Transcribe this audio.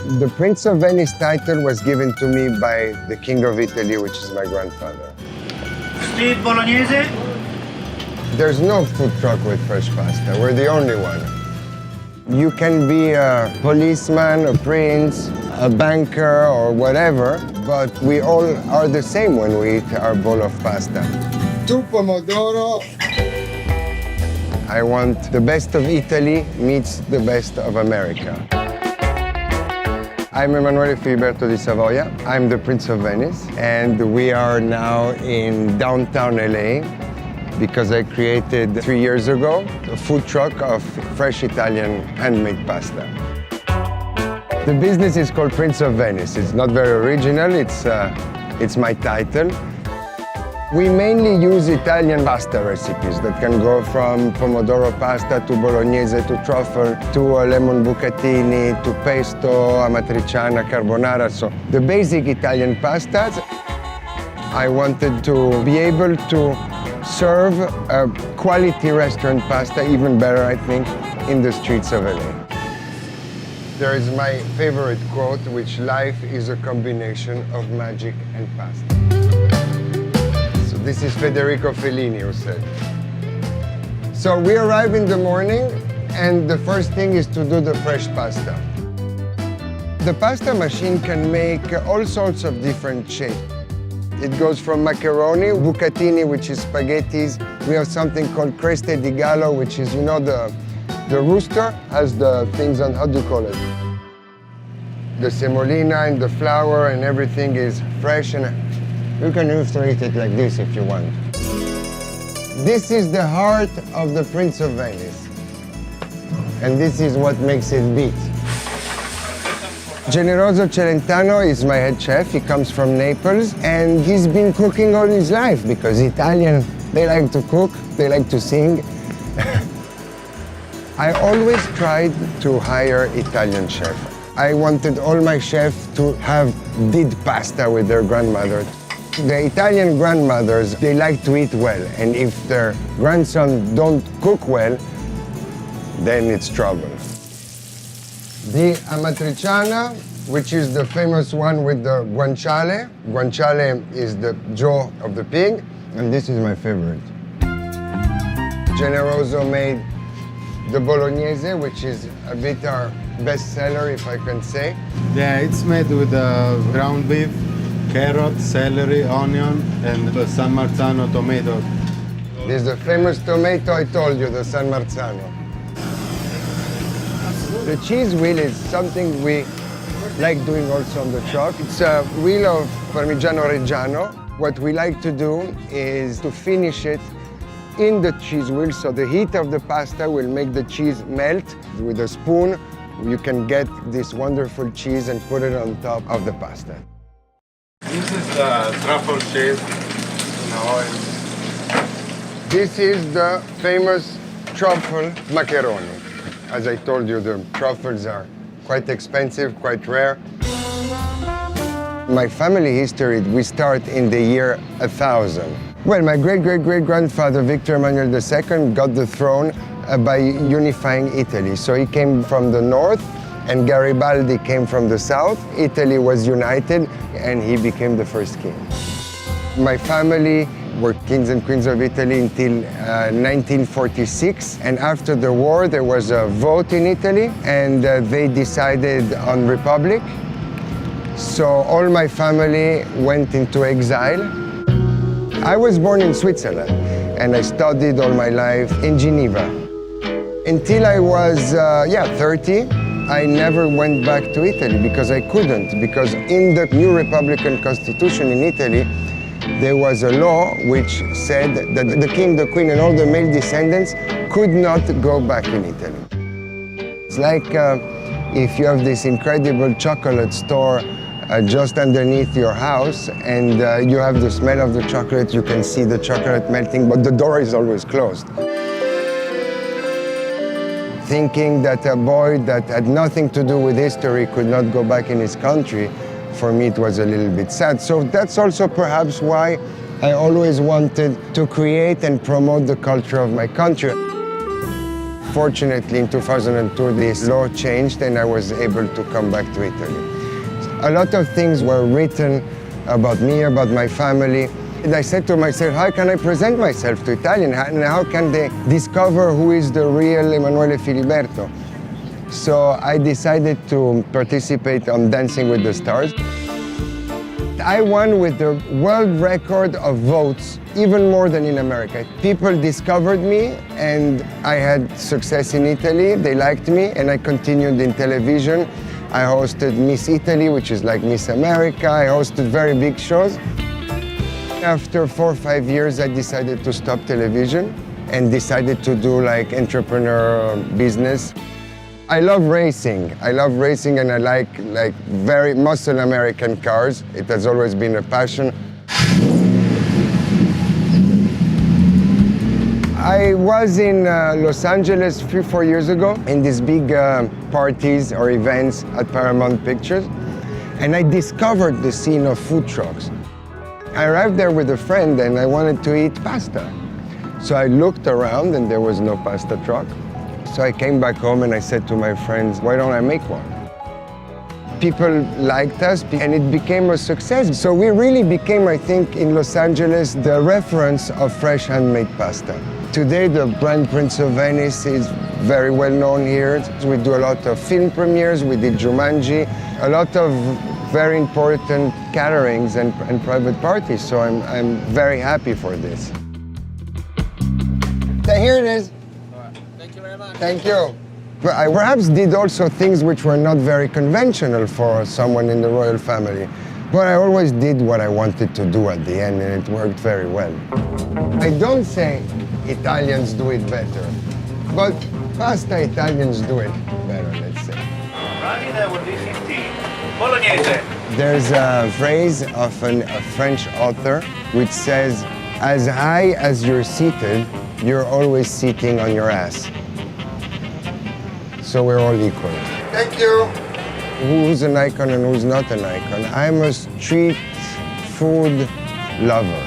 The Prince of Venice title was given to me by the King of Italy, which is my grandfather. Steve Bolognese? There's no food truck with fresh pasta. We're the only one. You can be a policeman, a prince, a banker, or whatever, but we all are the same when we eat our bowl of pasta. 2 pomodoro. I want the best of Italy meets the best of America. I'm Emanuele Filiberto del Savoia. I'm the Prince of Venice, and we are now in downtown LA because I created 3 years ago a food truck of fresh Italian handmade pasta. The business is called Prince of Venice. It's not very original, it's my title. We mainly use Italian pasta recipes that can go from pomodoro pasta to bolognese to truffle to lemon bucatini to pesto, amatriciana, carbonara. So the basic Italian pastas. I wanted to be able to serve a quality restaurant pasta, even better, I think, in the streets of LA. There is my favorite quote, which life is a combination of magic and pasta. This is Federico Fellini who said. So we arrive in the morning, and the first thing is to do the fresh pasta. The pasta machine can make all sorts of different shapes. It goes from macaroni, bucatini, which is spaghettis. We have something called creste di gallo, which is, you know, the rooster has the things on, how do you call it? The semolina and the flour and everything is fresh, and you can illustrate it like this if you want. This is the heart of the Prince of Venice. And this is what makes it beat. Generoso Celentano is my head chef. He comes from Naples, and he's been cooking all his life because Italian, they like to cook, they like to sing. I always tried to hire Italian chefs. I wanted all my chefs to have did pasta with their grandmother. The Italian grandmothers, they like to eat well, and if their grandson don't cook well, then it's trouble. The amatriciana, which is the famous one with the guanciale. Guanciale is the jaw of the pig, and this is my favorite. Generoso made the bolognese, which is a bit our best seller, if I can say. Yeah, it's made with ground beef, carrot, celery, onion, and the San Marzano tomato. This is the famous tomato I told you, the San Marzano. The cheese wheel is something we like doing also on the truck. It's a wheel of Parmigiano Reggiano. What we like to do is to finish it in the cheese wheel, so the heat of the pasta will make the cheese melt. With a spoon, you can get this wonderful cheese and put it on top of the pasta. This is the truffle cheese in oil. This is the famous truffle macaroni. As I told you, the truffles are quite expensive, quite rare. My family history, we start in the year 1000. Well, my great-great-great-grandfather, Victor Emanuele II, got the throne by unifying Italy. So he came from the north, and Garibaldi came from the south. Italy was united, and he became the first king. My family were kings and queens of Italy until 1946. And after the war, there was a vote in Italy, and they decided on republic. So all my family went into exile. I was born in Switzerland, and I studied all my life in Geneva. Until I was 30, I never went back to Italy because I couldn't, because in the new Republican Constitution in Italy, there was a law which said that the king, the queen, and all the male descendants could not go back in Italy. It's like if you have this incredible chocolate store just underneath your house, and you have the smell of the chocolate, you can see the chocolate melting, but the door is always closed. Thinking that a boy that had nothing to do with history could not go back in his country, for me it was a little bit sad. So that's also perhaps why I always wanted to create and promote the culture of my country. Fortunately, in 2002, this law changed and I was able to come back to Italy. A lot of things were written about me, about my family. And I said to myself, how can I present myself to Italians? And how can they discover who is the real Emanuele Filiberto? So I decided to participate on Dancing with the Stars. I won with the world record of votes, even more than in America. People discovered me and I had success in Italy. They liked me and I continued in television. I hosted Miss Italy, which is like Miss America. I hosted very big shows. After 4 or 5 years, I decided to stop television and decided to do like entrepreneur business. I love racing. I love racing and I like very muscle American cars. It has always been a passion. I was in Los Angeles 3 or 4 years ago in these big parties or events at Paramount Pictures, and I discovered the scene of food trucks. I arrived there with a friend and I wanted to eat pasta. So I looked around and there was no pasta truck. So I came back home and I said to my friends, why don't I make one? People liked us and it became a success. So we really became, I think, in Los Angeles, the reference of fresh handmade pasta. Today, the brand Prince of Venice is very well known here. We do a lot of film premieres, we did Jumanji, a lot of very important gatherings and private parties. So I'm very happy for this. So here it is. Thank you very much. Thank you. But I perhaps did also things which were not very conventional for someone in the royal family. But I always did what I wanted to do at the end, and it worked very well. I don't say Italians do it better, but pasta Italians do it better, let's say. That would be 15. Bolognese. There's a phrase of a French author which says, as high as you're seated, you're always sitting on your ass. So we're all equal. Thank you. Who's an icon and who's not an icon? I'm a street food lover.